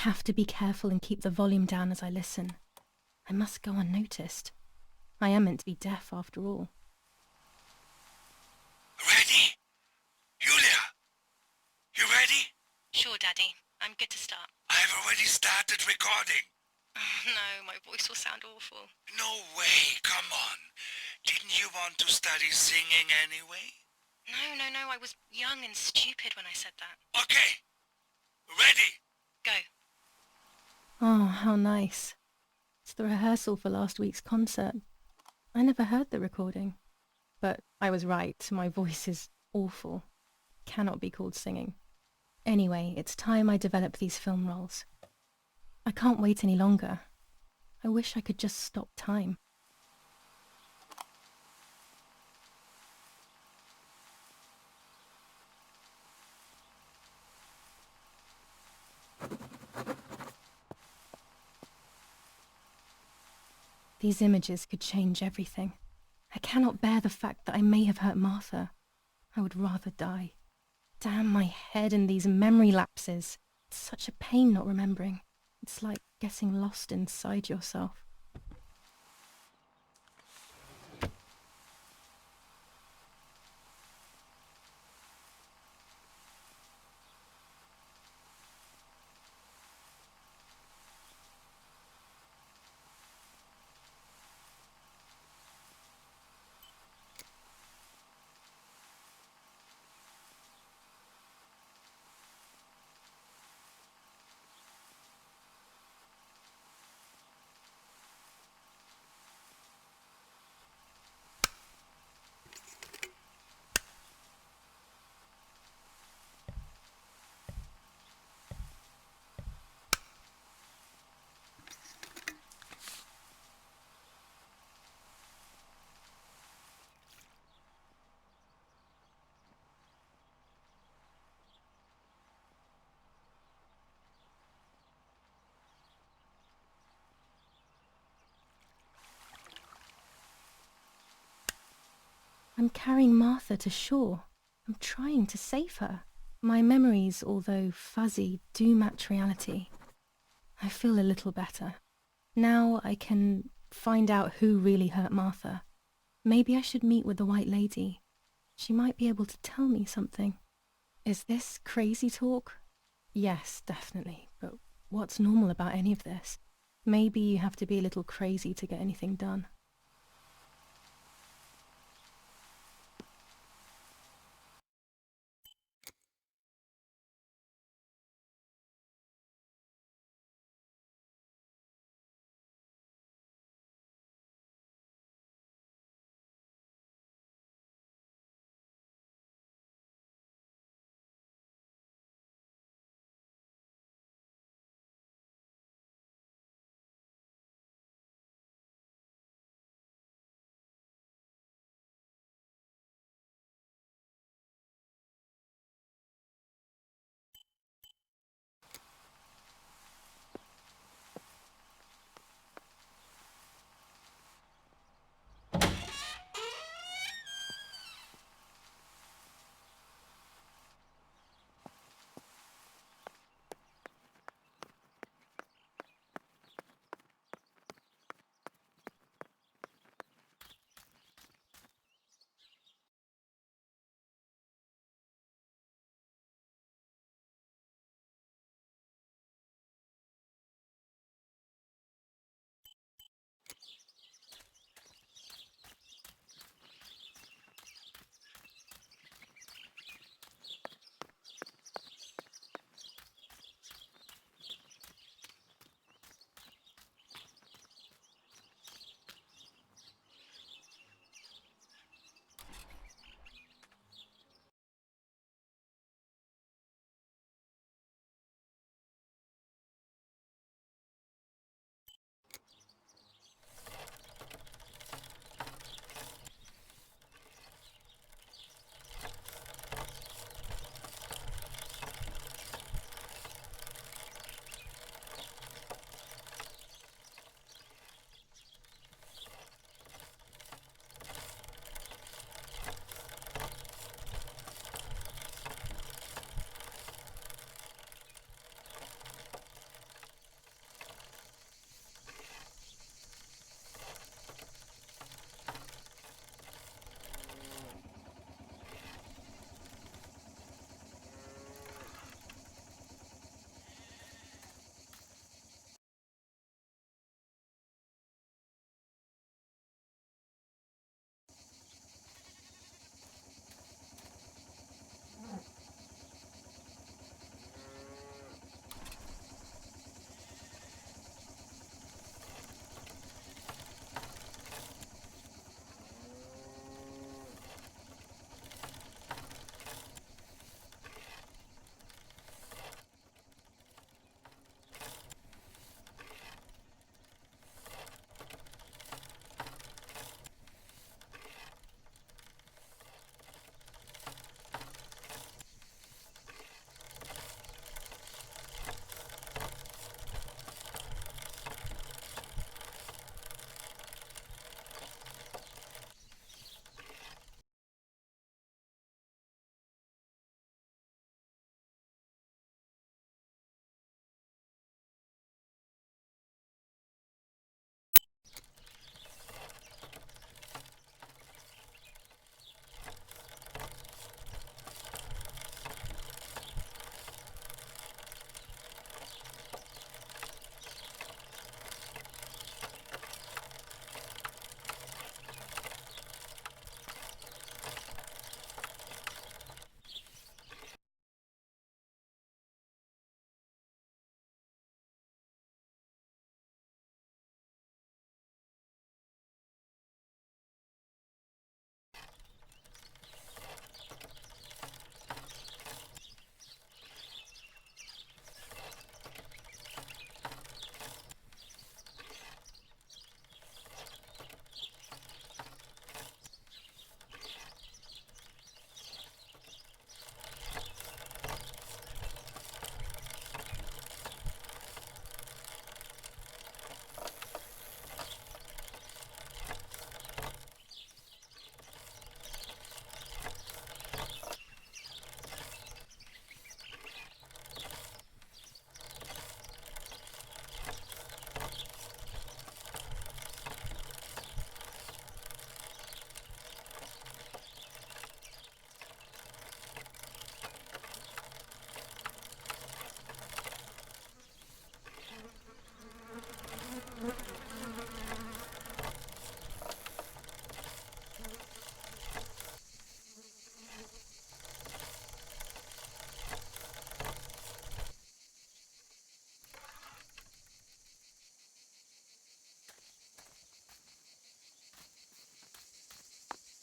have to be careful and keep the volume down as I listen. I must go unnoticed. I am meant to be deaf after all. Ready? Giulia, you ready? Sure, Daddy. I'm good to start. I've already started recording. Oh, no, my voice will sound awful. No way, come on. Didn't you want to study singing anyway? No, I was young and stupid when I said that. Okay, ready? Go. Oh, how nice. It's the rehearsal for last week's concert. I never heard the recording. But I was right, my voice is awful. Cannot be called singing. Anyway, it's time I develop these film roles. I can't wait any longer. I wish I could just stop time. These images could change everything. I cannot bear the fact that I may have hurt Martha. I would rather die. Damn my head and these memory lapses. It's such a pain not remembering. It's like getting lost inside yourself. I'm carrying Martha to shore. I'm trying to save her. My memories, although fuzzy, do match reality. I feel a little better. Now I can find out who really hurt Martha. Maybe I should meet with the White Lady. She might be able to tell me something. Is this crazy talk? Yes, definitely. But what's normal about any of this? Maybe you have to be a little crazy to get anything done.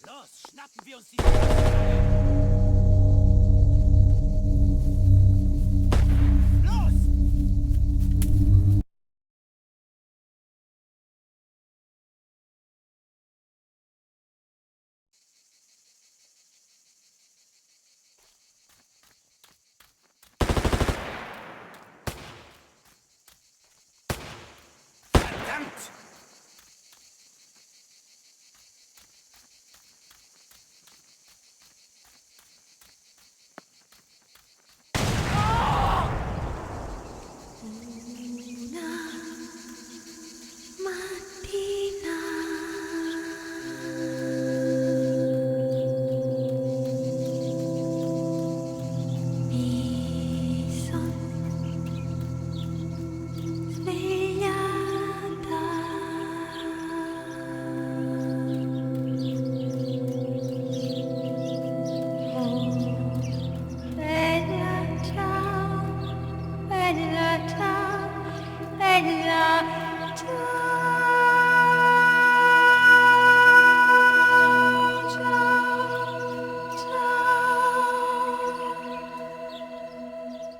Los, schnappen wir uns die... Los! Verdammt!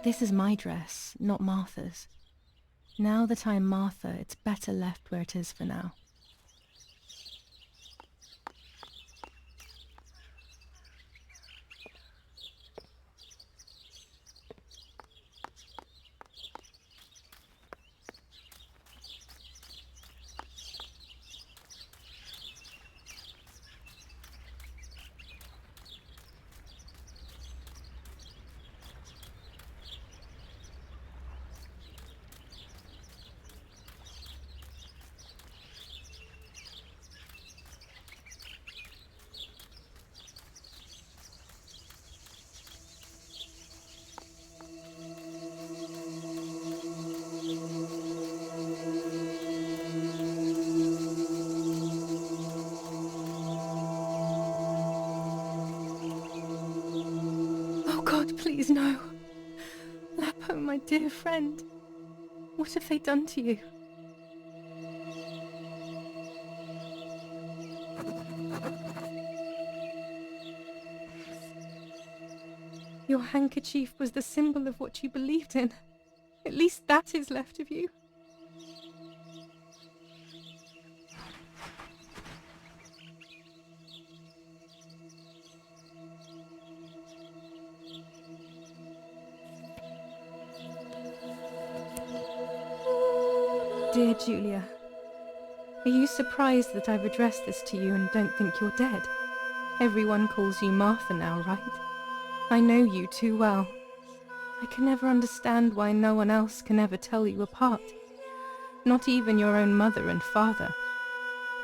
This is my dress, not Martha's. Now that I'm Martha, it's better left where it is for now. Oh God, please no. Lapo, my dear friend. What have they done to you? Your handkerchief was the symbol of what you believed in. At least that is left of you. Dear Giulia, are you surprised that I've addressed this to you and don't think you're dead? Everyone calls you Martha now, right? I know you too well. I can never understand why no one else can ever tell you apart. Not even your own mother and father.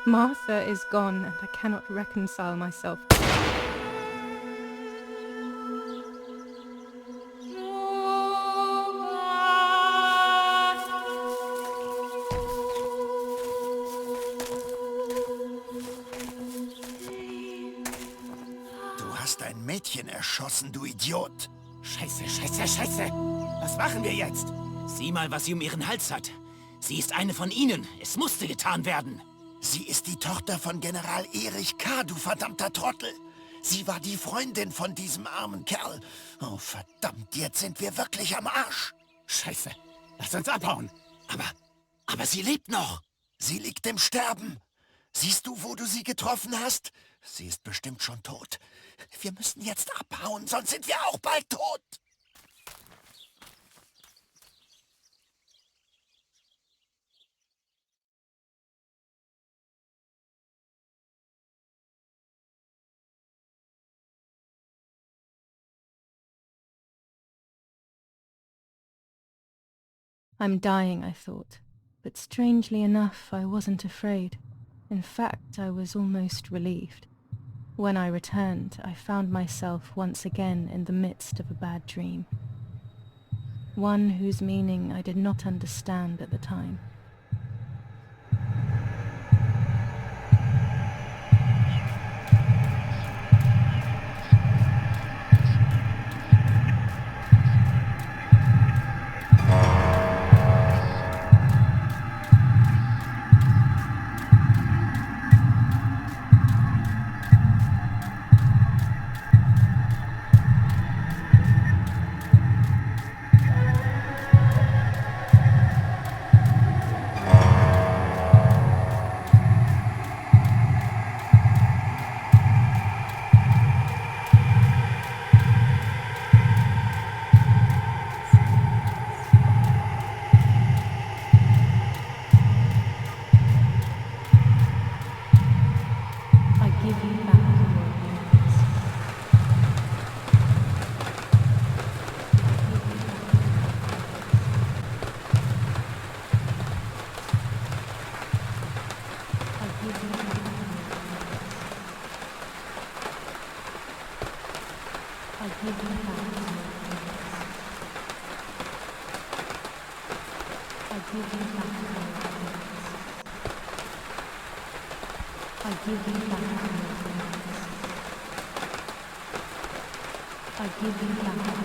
Martha is gone and I cannot reconcile myself. Du hast ein Mädchen erschossen, du Idiot. Scheiße, scheiße, scheiße! Was machen wir jetzt? Sieh mal, was sie um ihren Hals hat. Sie ist eine von ihnen. Es musste getan werden. Sie ist die Tochter von General Erich K., du verdammter Trottel. Sie war die Freundin von diesem armen Kerl. Oh, verdammt, jetzt sind wir wirklich am Arsch. Scheiße, lass uns abhauen. Aber sie lebt noch. Sie liegt im Sterben. Siehst du, wo du sie getroffen hast? Sie ist bestimmt schon tot. Wir müssen jetzt abhauen, sonst sind wir auch bald tot. I'm dying, I thought, but strangely enough, I wasn't afraid. In fact, I was almost relieved. When I returned, I found myself once again in the midst of a bad dream. One whose meaning I did not understand at the time. give you back your I give you back your I give you back your I give you back your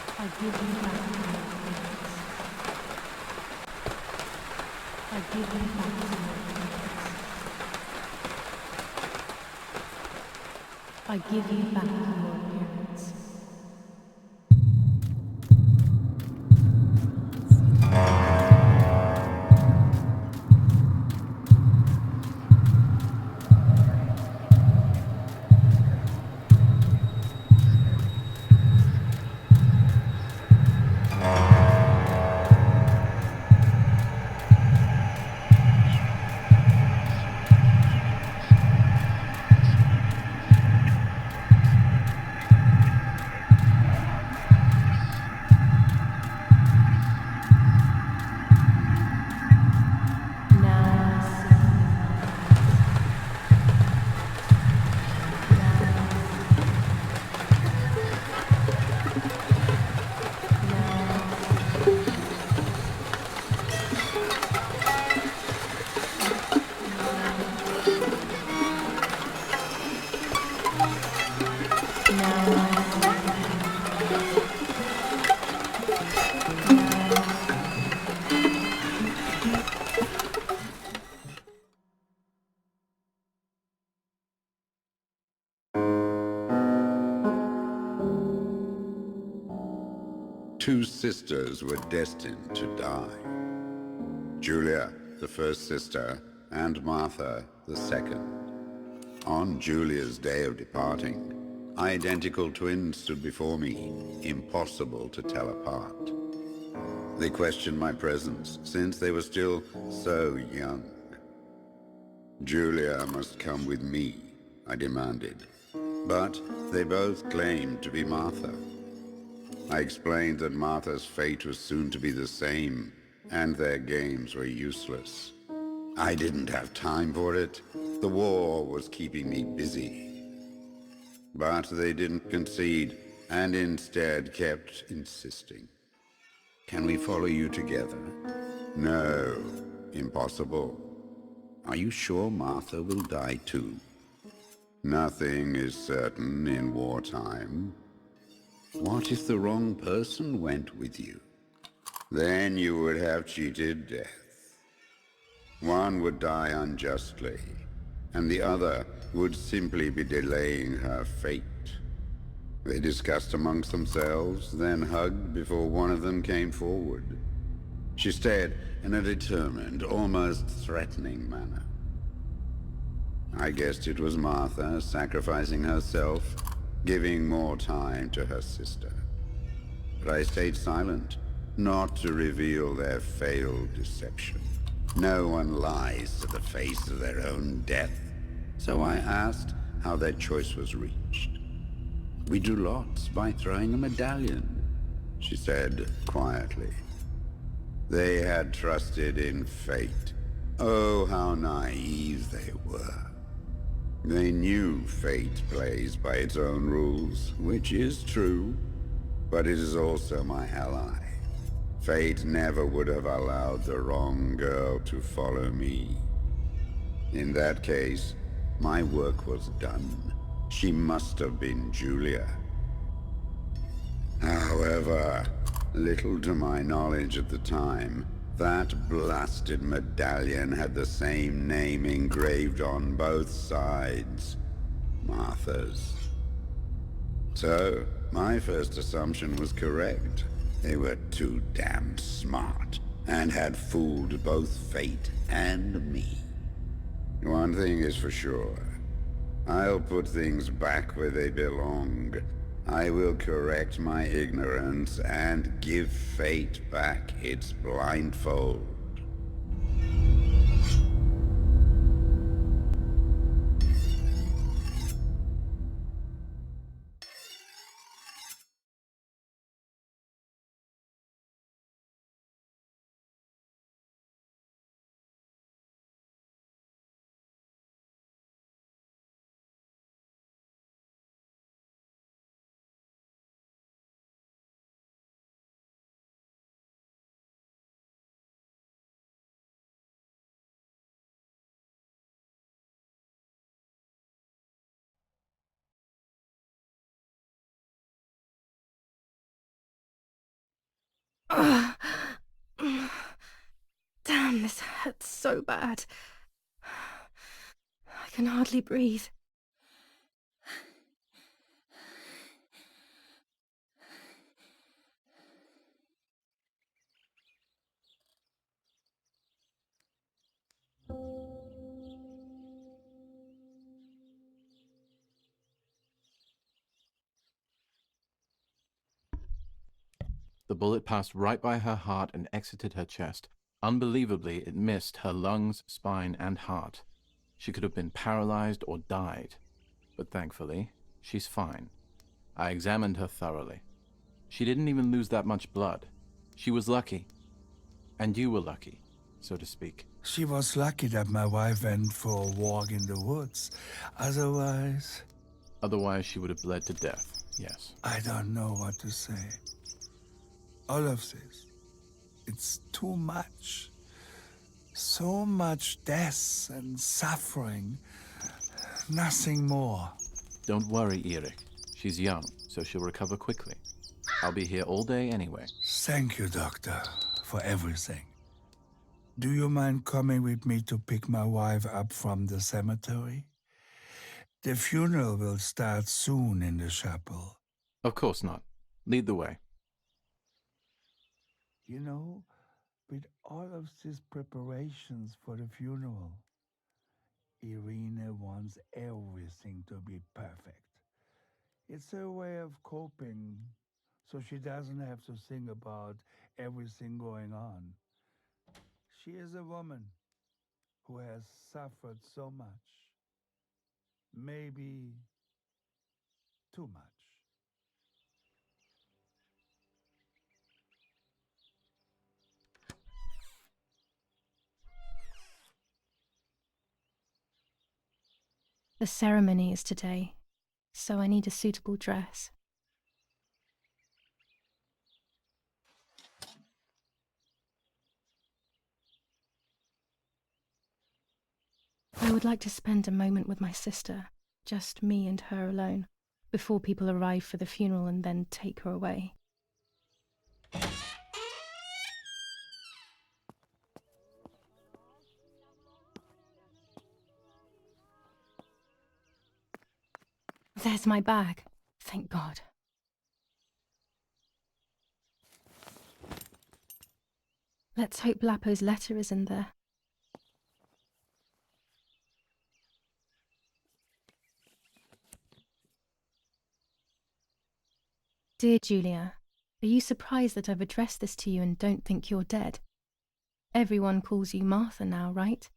I give you back your I give you back your I give you back your appearance. Two sisters were destined to die. Giulia, the first sister, and Martha, the second. On Giulia's day of departing, identical twins stood before me, impossible to tell apart. They questioned my presence, since they were still so young. Giulia must come with me, I demanded, but they both claimed to be Martha. I explained that Martha's fate was soon to be the same, and their games were useless. I didn't have time for it. The war was keeping me busy. But they didn't concede, and instead kept insisting. Can we follow you together? No, impossible. Are you sure Martha will die too? Nothing is certain in wartime. What if the wrong person went with you? Then you would have cheated death. One would die unjustly, and the other would simply be delaying her fate. They discussed amongst themselves, then hugged before one of them came forward. She stared in a determined, almost threatening manner. I guessed it was Martha sacrificing herself, giving more time to her sister. But I stayed silent, not to reveal their failed deception. No one lies to the face of their own death, so I asked how their choice was reached. We drew lots by throwing a medallion, she said quietly. They had trusted in fate. Oh, how naive they were. They knew fate plays by its own rules, which is true, but it is also my ally. Fate never would have allowed the wrong girl to follow me. In that case, my work was done. She must have been Giulia. However, little to my knowledge at the time, that blasted medallion had the same name engraved on both sides. Martha's. So, my first assumption was correct. They were too damn smart, and had fooled both fate and me. One thing is for sure. I'll put things back where they belong. I will correct my ignorance and give fate back its blindfold. Ugh. Damn, this hurts so bad. I can hardly breathe. The bullet passed right by her heart and exited her chest. Unbelievably, it missed her lungs, spine, and heart. She could have been paralyzed or died. But thankfully, she's fine. I examined her thoroughly. She didn't even lose that much blood. She was lucky. And you were lucky, so to speak. She was lucky that my wife went for a walk in the woods. Otherwise, She would have bled to death, yes. I don't know what to say. All of this, it's too much. So much death and suffering. Nothing more. Don't worry, Erik. She's young, so she'll recover quickly. I'll be here all day anyway. Thank you, Doctor, for everything. Do you mind coming with me to pick my wife up from the cemetery? The funeral will start soon in the chapel. Of course not. Lead the way. You know, with all of these preparations for the funeral, Irina wants everything to be perfect. It's her way of coping, so she doesn't have to think about everything going on. She is a woman who has suffered so much. Maybe too much. The ceremony is today, so I need a suitable dress. I would like to spend a moment with my sister, just me and her alone, before people arrive for the funeral and then take her away. There's my bag. Thank God. Let's hope Lapo's letter is in there. Dear Giulia, are you surprised that I've addressed this to you and don't think you're dead? Everyone calls you Martha now, right?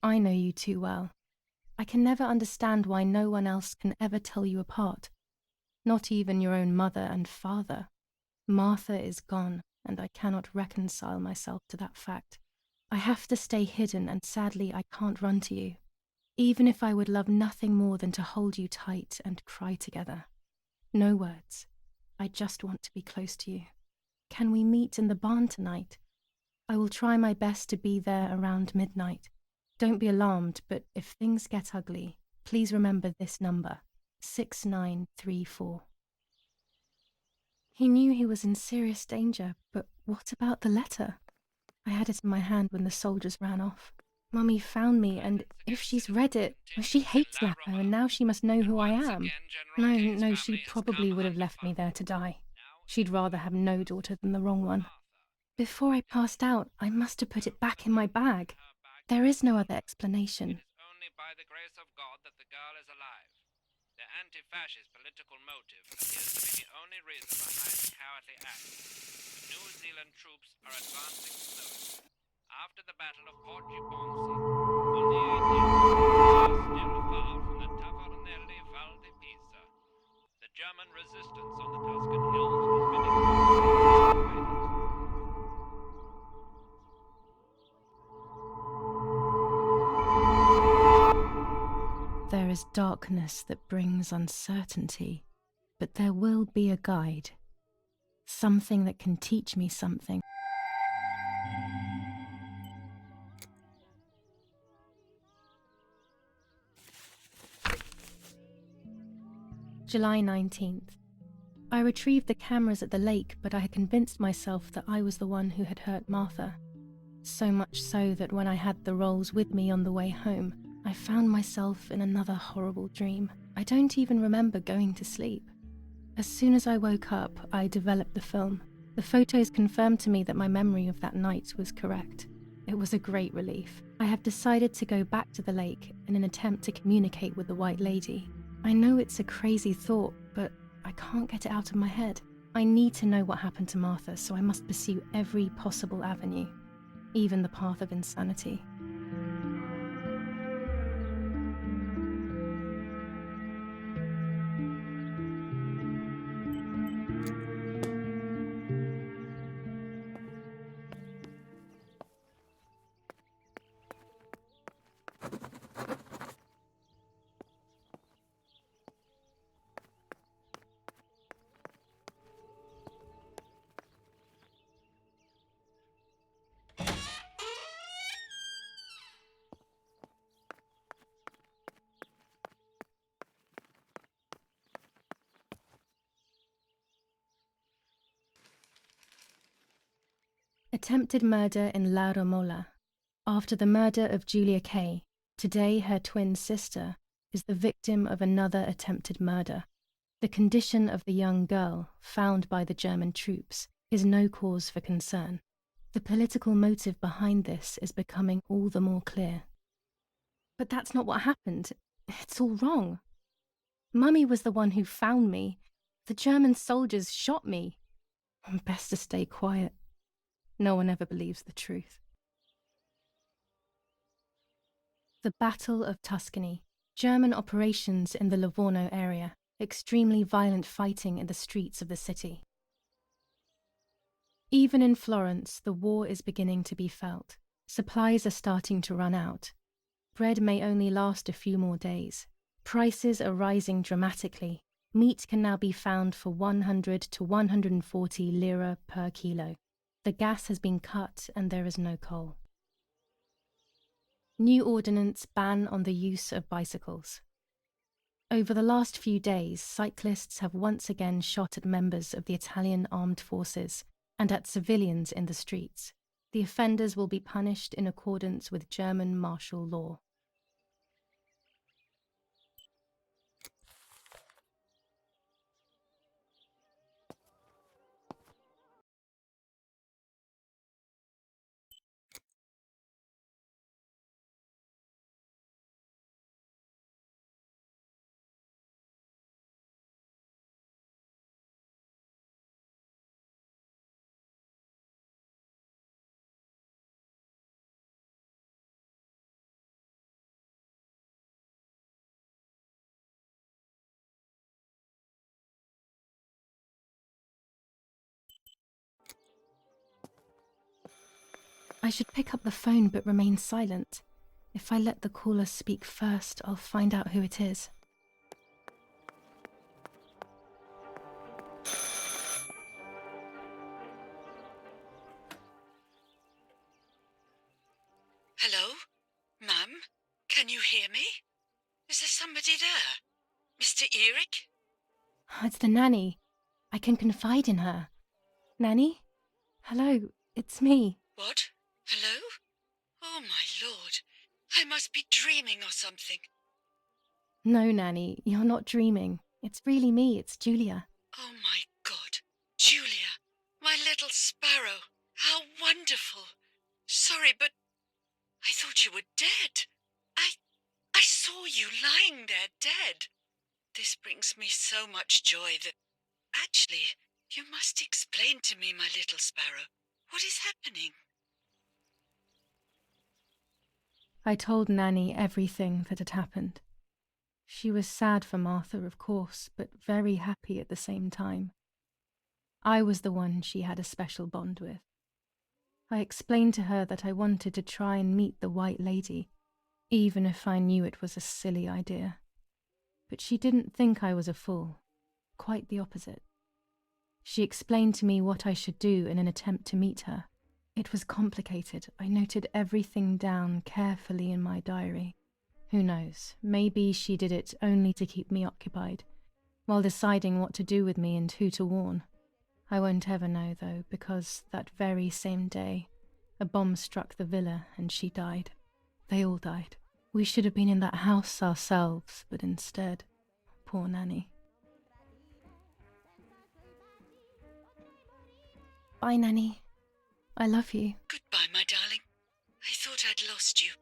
I know you too well. I can never understand why no one else can ever tell you apart. Not even your own mother and father. Martha is gone, and I cannot reconcile myself to that fact. I have to stay hidden, and sadly I can't run to you. Even if I would love nothing more than to hold you tight and cry together. No words. I just want to be close to you. Can we meet in the barn tonight? I will try my best to be there around midnight. Don't be alarmed, but if things get ugly, please remember this number, 6934. He knew he was in serious danger, but what about the letter? I had it in my hand when the soldiers ran off. Mummy found me, and if she's read it, well, she hates Lapo, and now she must know who I am. No, she probably would have left me there to die. She'd rather have no daughter than the wrong one. Before I passed out, I must have put it back in my bag. There is no other explanation. It is only by the grace of God that the girl is alive. The anti-fascist political motive appears to be the only reason behind the cowardly act. The New Zealand troops are advancing slowly. After the Battle of Portimonense, on the 18th, they are still far from the Tavernelli Val di Pisa. The German resistance on the Tuscan hills has been exhausted. There is darkness that brings uncertainty, but there will be a guide. Something that can teach me something. July 19th. I retrieved the cameras at the lake, but I had convinced myself that I was the one who had hurt Martha. So much so that when I had the rolls with me on the way home, I found myself in another horrible dream. I don't even remember going to sleep. As soon as I woke up, I developed the film. The photos confirmed to me that my memory of that night was correct. It was a great relief. I have decided to go back to the lake in an attempt to communicate with the White Lady. I know it's a crazy thought, but I can't get it out of my head. I need to know what happened to Martha, so I must pursue every possible avenue, even the path of insanity. Attempted murder in La Romola. After the murder of Giulia K., today her twin sister is the victim of another attempted murder. The condition of the young girl, found by the German troops, is no cause for concern. The political motive behind this is becoming all the more clear. But that's not what happened. It's all wrong. Mummy was the one who found me. The German soldiers shot me. Best to stay quiet. No one ever believes the truth. The Battle of Tuscany. German operations in the Livorno area. Extremely violent fighting in the streets of the city. Even in Florence, the war is beginning to be felt. Supplies are starting to run out. Bread may only last a few more days. Prices are rising dramatically. Meat can now be found for 100 to 140 lira per kilo. The gas has been cut and there is no coal. New ordinance ban on the use of bicycles. Over the last few days, cyclists have once again shot at members of the Italian armed forces and at civilians in the streets. The offenders will be punished in accordance with German martial law. I should pick up the phone but remain silent. If I let the caller speak first, I'll find out who it is. Hello? Mum? Can you hear me? Is there somebody there? Mr. Eric? It's the nanny. I can confide in her. Nanny? Hello, it's me. What? Hello? Oh my lord. I must be dreaming or something. No, Nanny, you're not dreaming. It's really me, it's Giulia. Oh my God. Giulia, my little sparrow. How wonderful. Sorry, but I thought you were dead. I saw you lying there dead. This brings me so much joy that... Actually, you must explain to me, my little sparrow. What is happening? I told Nanny everything that had happened. She was sad for Martha, of course, but very happy at the same time. I was the one she had a special bond with. I explained to her that I wanted to try and meet the White Lady, even if I knew it was a silly idea. But she didn't think I was a fool. Quite the opposite. She explained to me what I should do in an attempt to meet her. It was complicated. I noted everything down carefully in my diary. Who knows, maybe she did it only to keep me occupied. while deciding what to do with me and who to warn. I won't ever know, though, because that very same day, a bomb struck the villa and she died. They all died. We should have been in that house ourselves, but instead, poor Nanny. Bye, Nanny. I love you. Goodbye, my darling. I thought I'd lost you.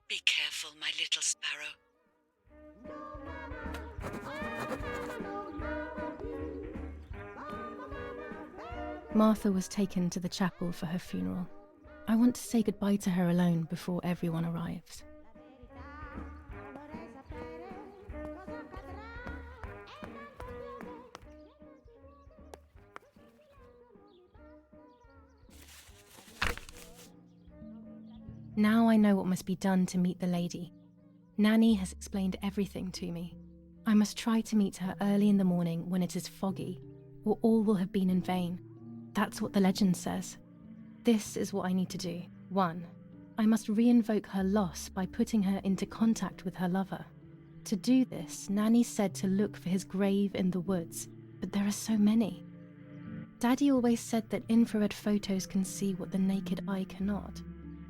Be careful, my little sparrow. Martha was taken to the chapel for her funeral. I want to say goodbye to her alone before everyone arrives. Now I know what must be done to meet the lady. Nanny has explained everything to me. I must try to meet her early in the morning when it is foggy, or all will have been in vain. That's what the legend says. This is what I need to do. 1. I must re-invoke her loss by putting her into contact with her lover. To do this, Nanny said to look for his grave in the woods, but there are so many. Daddy always said that infrared photos can see what the naked eye cannot.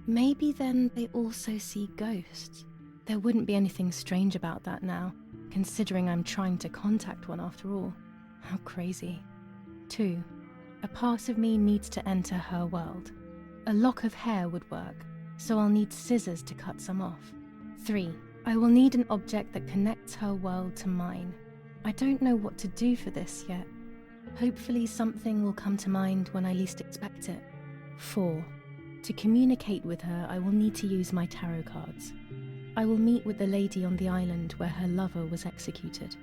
Maybe then they also see ghosts. There wouldn't be anything strange about that now, considering I'm trying to contact one after all. How crazy. 2. A part of me needs to enter her world. A lock of hair would work, so I'll need scissors to cut some off. 3. I will need an object that connects her world to mine. I don't know what to do for this yet. Hopefully something will come to mind when I least expect it. 4. To communicate with her, I will need to use my tarot cards. I will meet with the lady on the island where her lover was executed.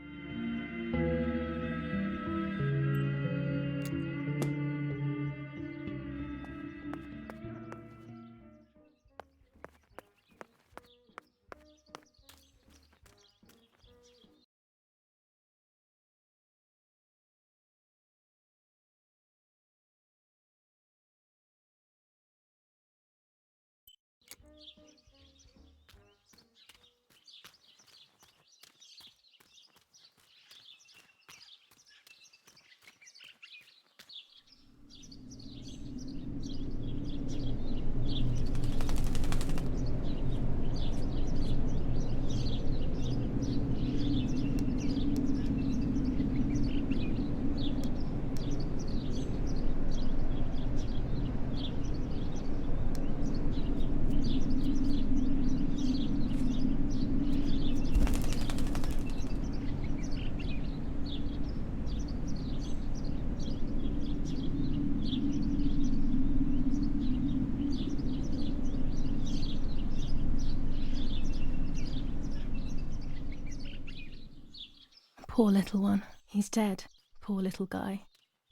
Poor little one. He's dead. Poor little guy.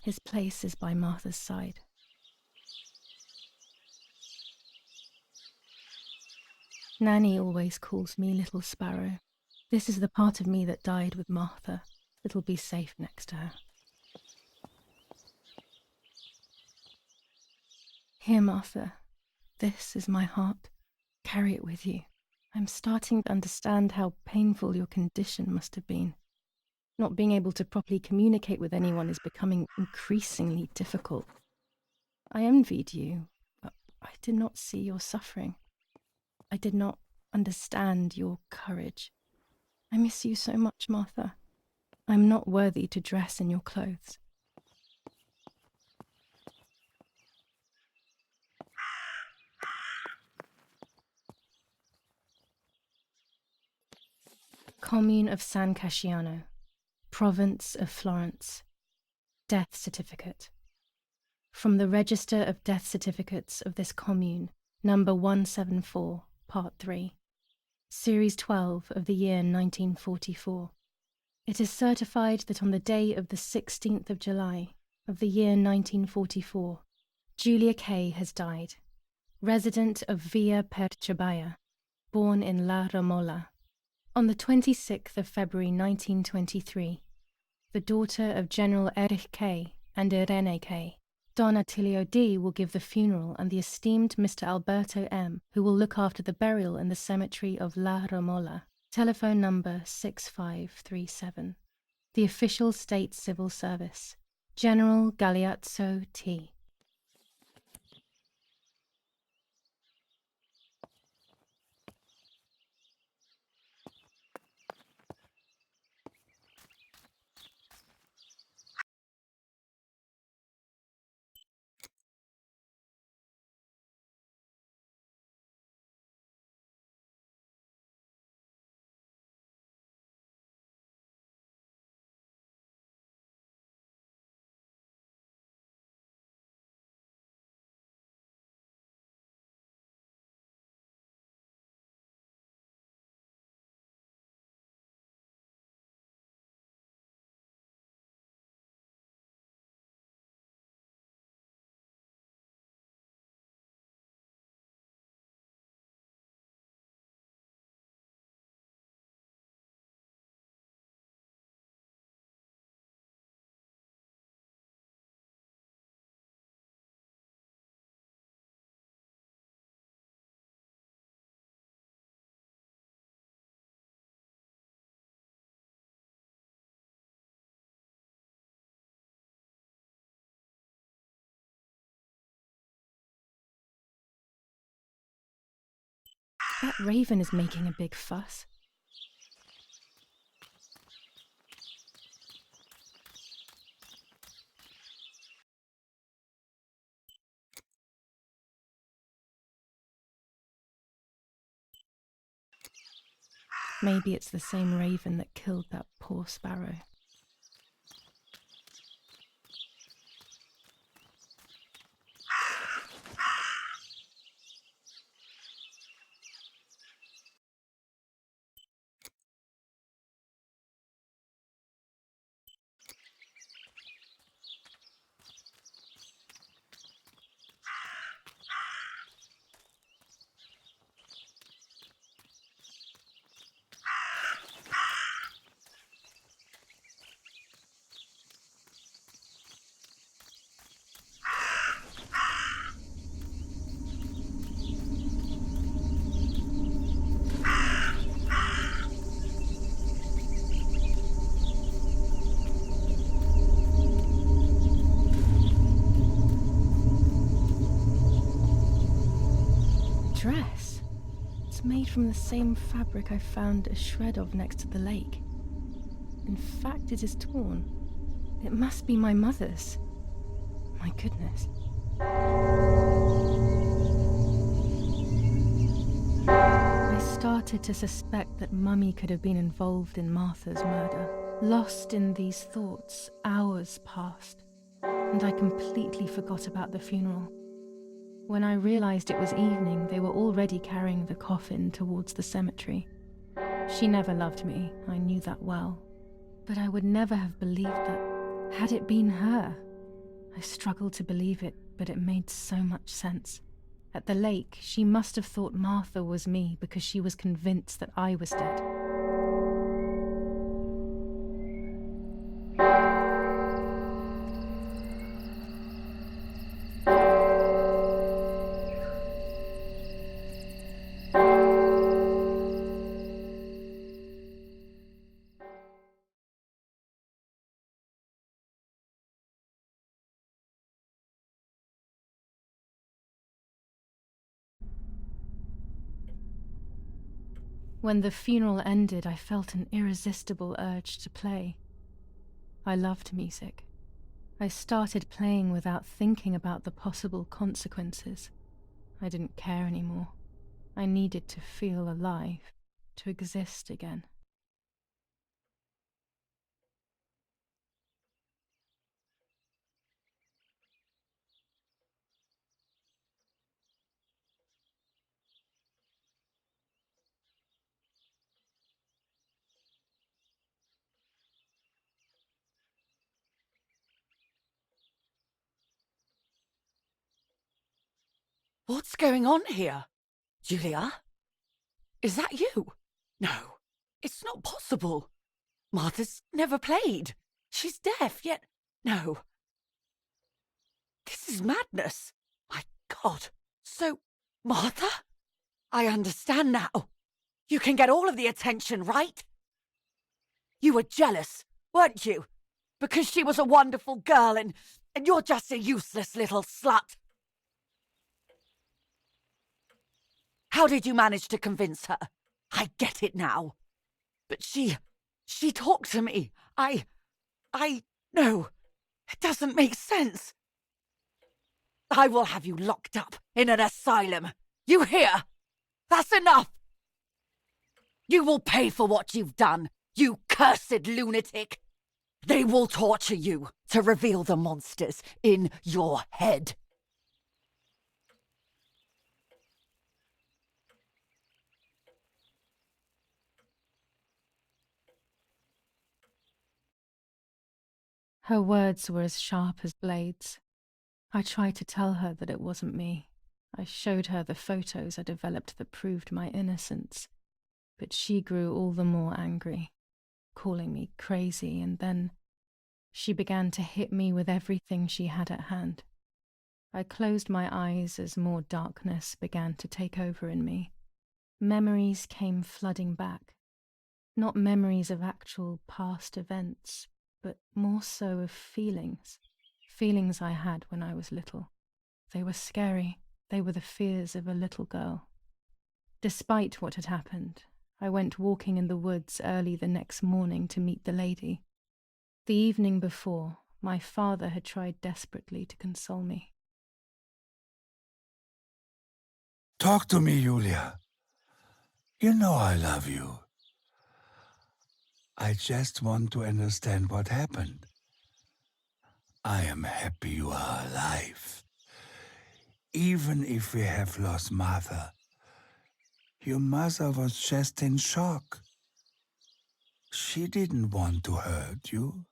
His place is by Martha's side. Nanny always calls me Little Sparrow. This is the part of me that died with Martha. It'll be safe next to her. Here, Martha. This is my heart. Carry it with you. I'm starting to understand how painful your condition must have been. Not being able to properly communicate with anyone is becoming increasingly difficult. I envied you, but I did not see your suffering. I did not understand your courage. I miss you so much, Martha. I'm not worthy to dress in your clothes. Commune of San Casciano, Province of Florence. Death certificate. From the Register of Death Certificates of this commune, number 174, Part 3, Series 12 of the year 1944. It is certified that on the day of the 16th of July of the year 1944, Giulia K. has died, resident of Via Perciabaya, born in La Romola. On the 26th of February 1923, the daughter of General Erich K. and Irene K., Don Attilio D. will give the funeral, and the esteemed Mr. Alberto M., who will look after the burial in the cemetery of La Romola. Telephone number 6537. The official state civil service. General Galeazzo T. That raven is making a big fuss. Maybe it's the same raven that killed that poor sparrow. Dress. It's made from the same fabric I found a shred of next to the lake. In fact, it is torn. It must be my mother's. My goodness. I started to suspect that Mummy could have been involved in Martha's murder. Lost in these thoughts, hours passed, and I completely forgot about the funeral. When I realized it was evening, they were already carrying the coffin towards the cemetery. She never loved me, I knew that well. But I would never have believed that, had it been her. I struggled to believe it, but it made so much sense. At the lake, she must have thought Martha was me because she was convinced that I was dead. When the funeral ended, I felt an irresistible urge to play. I loved music. I started playing without thinking about the possible consequences. I didn't care anymore. I needed to feel alive, to exist again. What's going on here? Giulia? Is that you? No, it's not possible. Martha's never played. She's deaf, yet... No. This is madness. My God. So, Martha? I understand now. You can get all of the attention, right? You were jealous. weren't you? Because she was a wonderful girl and you're just a useless little slut. How did you manage to convince her? I get it now. But she talked to me. No, it doesn't make sense. I will have you locked up in an asylum. You hear? That's enough. You will pay for what you've done, you cursed lunatic. They will torture you to reveal the monsters in your head. Her words were as sharp as blades. I tried to tell her that it wasn't me. I showed her the photos I developed that proved my innocence. But she grew all the more angry, calling me crazy, and then she began to hit me with everything she had at hand. I closed my eyes as more darkness began to take over in me. Memories came flooding back. Not memories of actual past events, but more so of feelings. Feelings I had when I was little. They were scary. They were the fears of a little girl. Despite what had happened, I went walking in the woods early the next morning to meet the lady. The evening before, my father had tried desperately to console me. Talk to me, Giulia. You know I love you. I just want to understand what happened. I am happy you are alive. Even if we have lost Mother, your mother was just in shock. She didn't want to hurt you.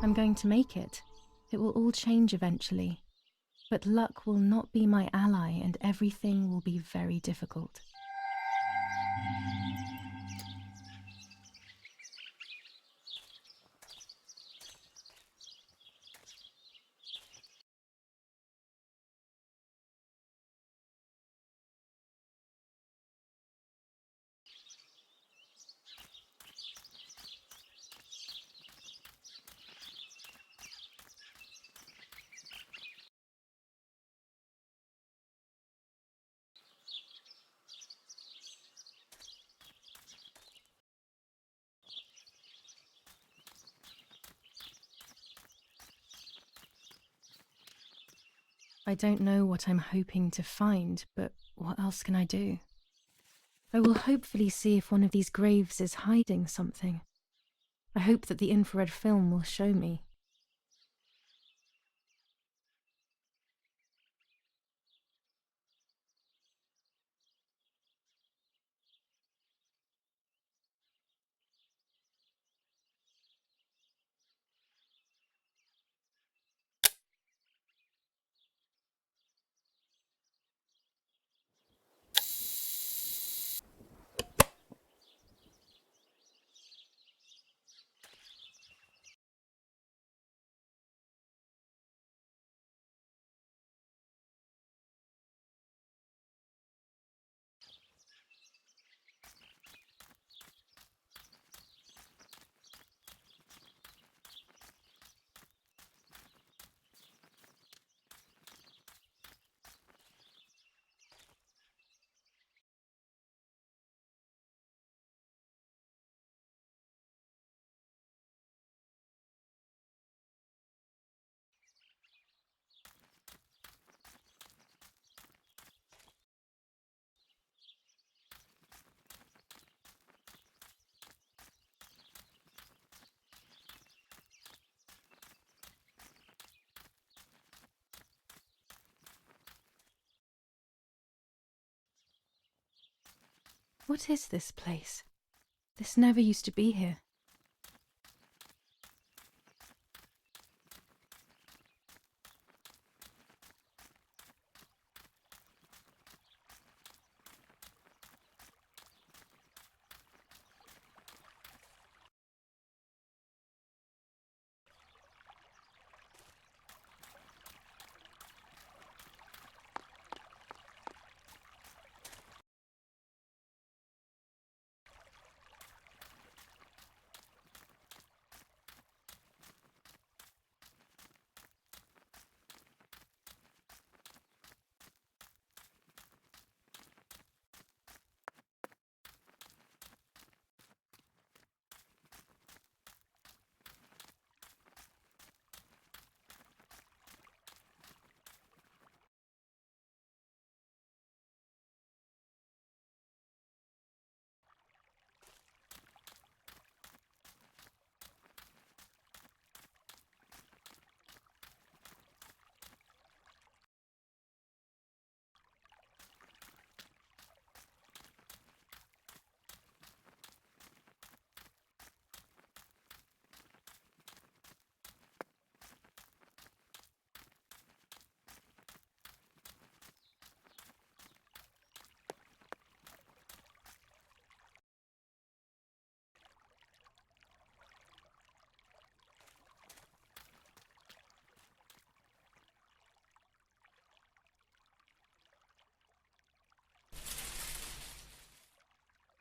I'm going to make it. It will all change eventually. But luck will not be my ally, and everything will be very difficult. I don't know what I'm hoping to find, but what else can I do? I will hopefully see if one of these graves is hiding something. I hope that the infrared film will show me. What is this place? This never used to be here.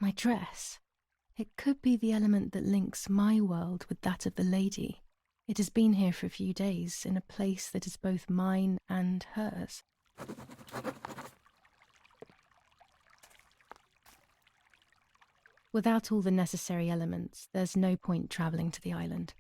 My dress. It could be the element that links my world with that of the lady. It has been here for a few days, in a place that is both mine and hers. Without all the necessary elements, there's no point travelling to the island.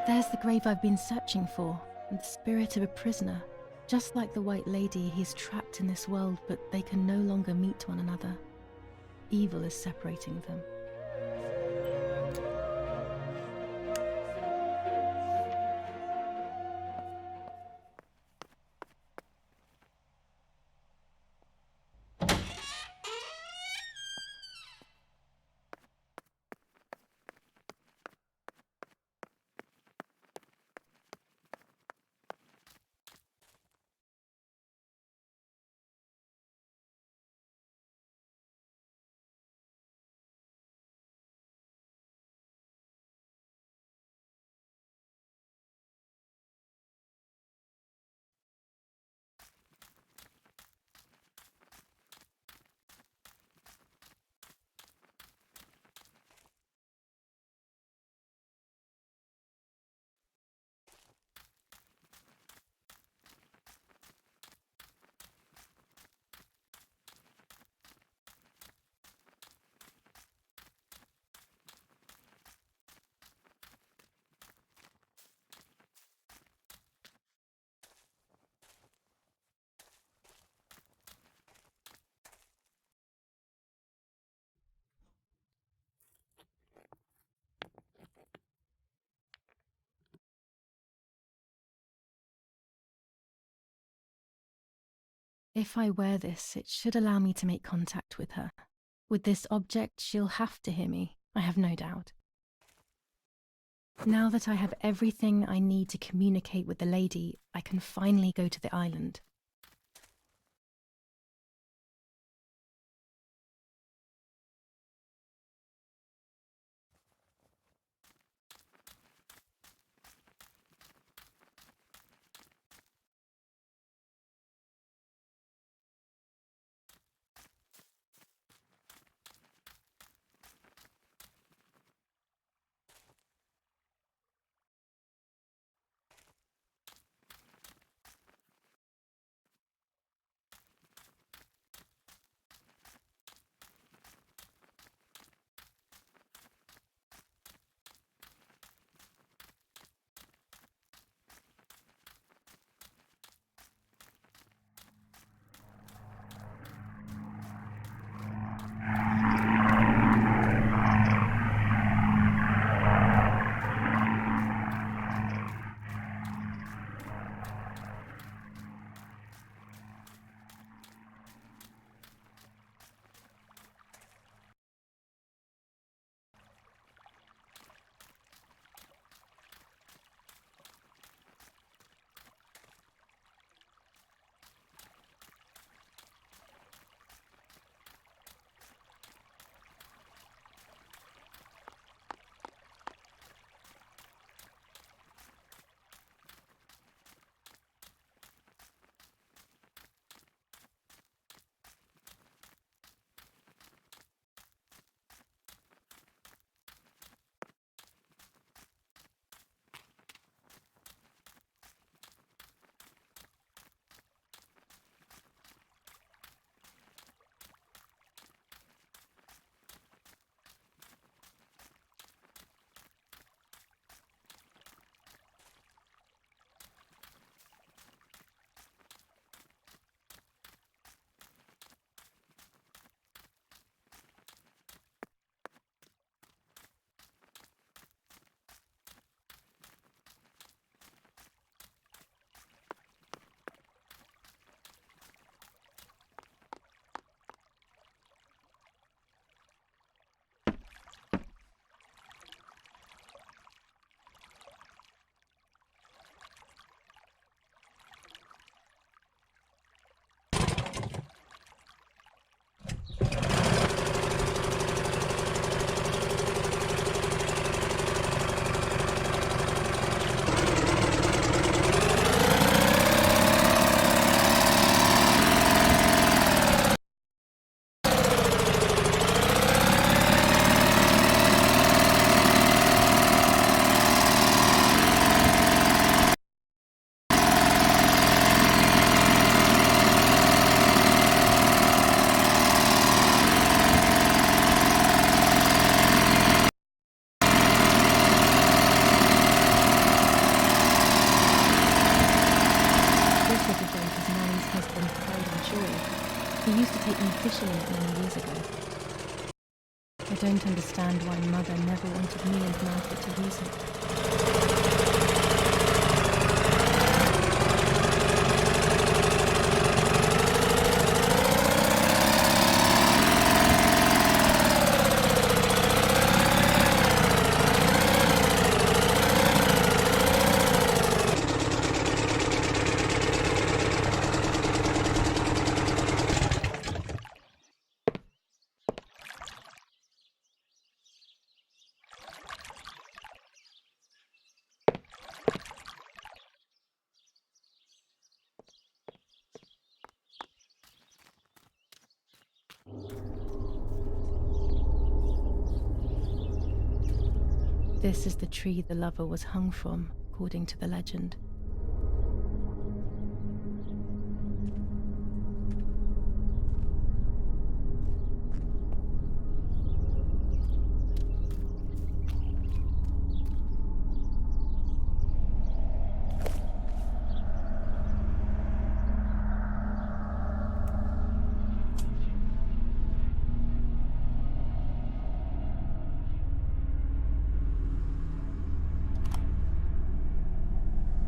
There's the grave I've been searching for, and the spirit of a prisoner. Just like the White Lady, he's trapped in this world, but they can no longer meet one another. Evil is separating them. If I wear this, it should allow me to make contact with her. With this object, she'll have to hear me, I have no doubt. Now that I have everything I need to communicate with the lady, I can finally go to the island. especially not many years ago. I don't understand why Mother never wanted me and Martha to use it. This is the tree the lover was hung from, according to the legend.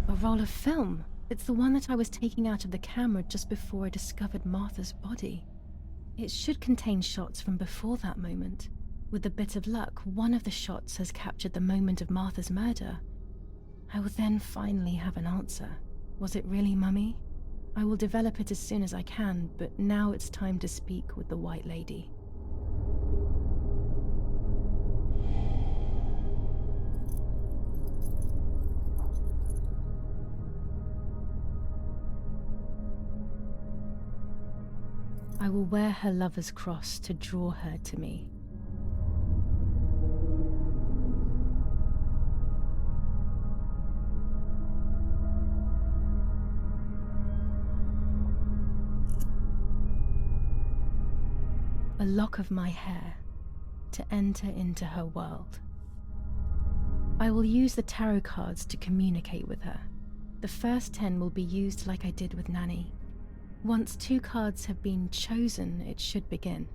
A roll of film. It's the one that I was taking out of the camera just before I discovered Martha's body. It should contain shots from before that moment. With a bit of luck, one of the shots has captured the moment of Martha's murder. I will then finally have an answer. Was it really Mummy? I will develop it as soon as I can, but now it's time to speak with the White Lady. I will wear her lover's cross to draw her to me. A lock of my hair to enter into her world. I will use the tarot cards to communicate with her. The first 10 will be used like I did with Nanny. Once 2 cards have been chosen, it should begin.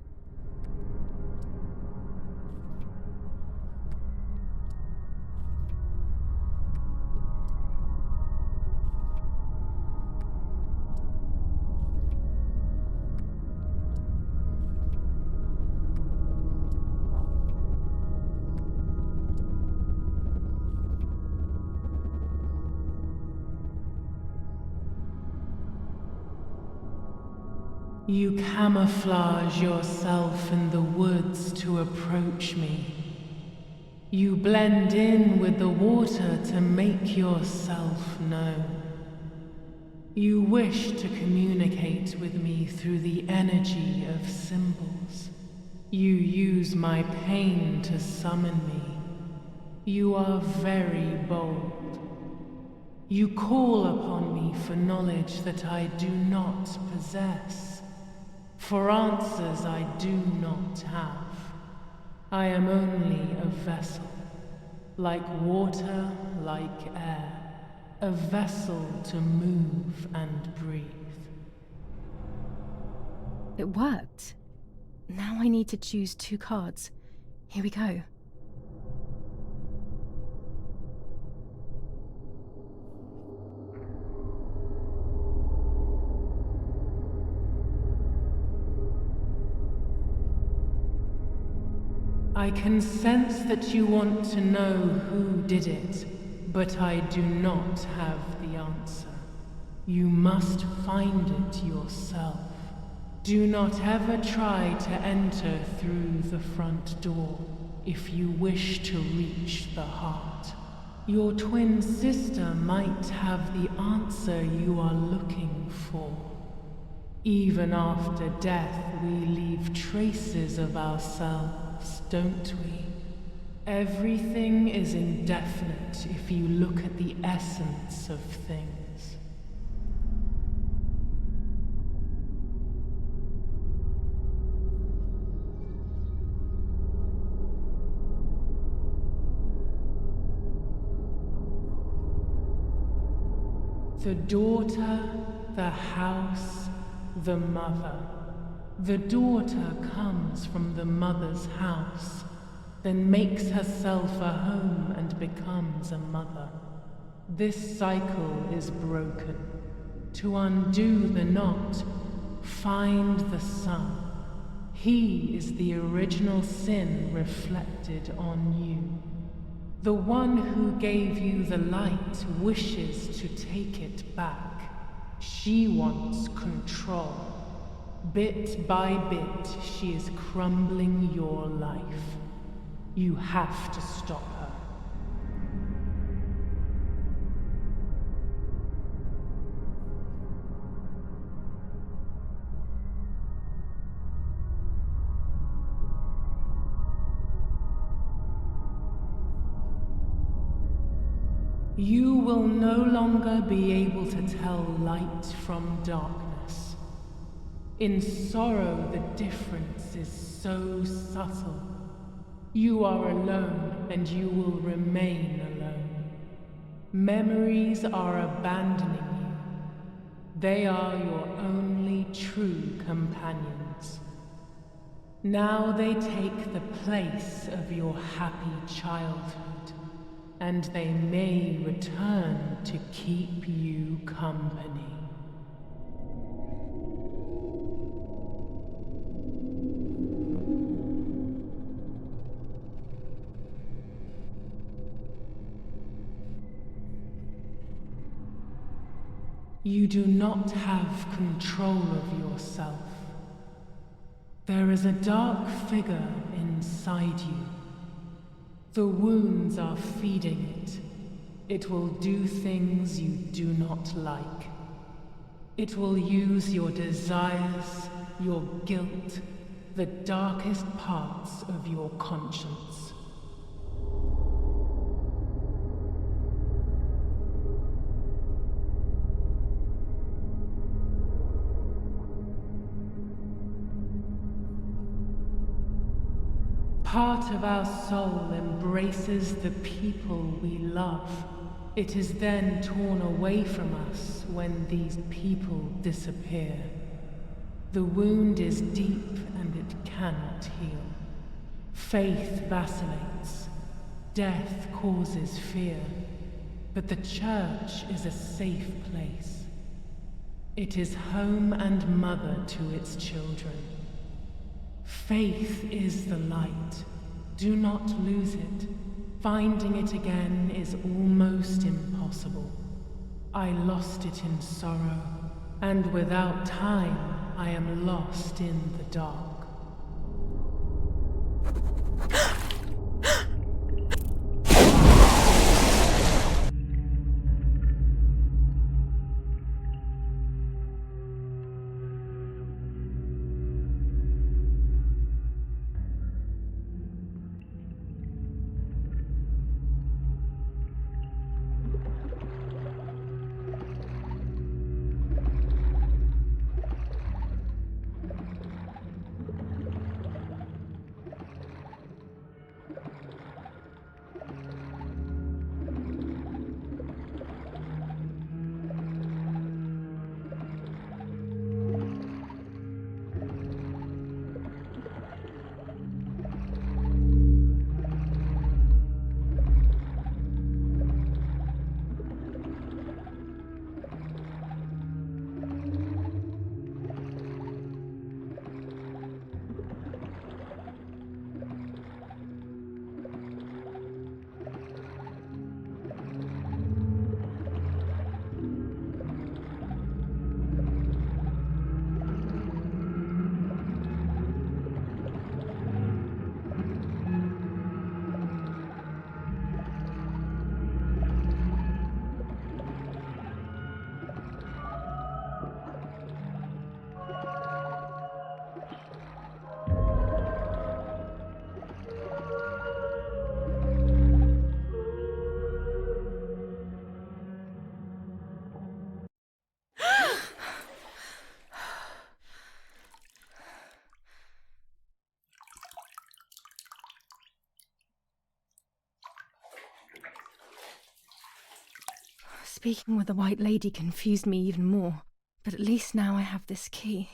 You camouflage yourself in the woods to approach me. You blend in with the water to make yourself known. You wish to communicate with me through the energy of symbols. You use my pain to summon me. You are very bold. You call upon me for knowledge that I do not possess. For answers I do not have. I am only a vessel, like water, like air, a vessel to move and breathe. It worked. Now I need to choose 2 cards. Here we go. I can sense that you want to know who did it, but I do not have the answer. You must find it yourself. Do not ever try to enter through the front door if you wish to reach the heart. Your twin sister might have the answer you are looking for. Even after death, we leave traces of ourselves, don't we? Everything is indefinite if you look at the essence of things. The daughter, the house, the mother. The daughter comes from the mother's house, then makes herself a home and becomes a mother. This cycle is broken. To undo the knot, find the sun. He is the original sin reflected on you. The one who gave you the light wishes to take it back. She wants control. Bit by bit, she is crumbling your life. You have to stop her. You will no longer be able to tell light from darkness. In sorrow, the difference is so subtle. You are alone, and you will remain alone. Memories are abandoning you. They are your only true companions. Now they take the place of your happy childhood. And they may return to keep you company. You do not have control of yourself. There is a dark figure inside you. The wounds are feeding it. It will do things you do not like. It will use your desires, your guilt, the darkest parts of your conscience. Part of our soul embraces the people we love. It is then torn away from us when these people disappear. The wound is deep and it cannot heal. Faith vacillates. Death causes fear. But the church is a safe place. It is home and mother to its children. Faith is the light. Do not lose it. Finding it again is almost impossible. I lost it in sorrow, and without time, I am lost in the dark. Speaking with the White Lady confused me even more, but at least now I have this key.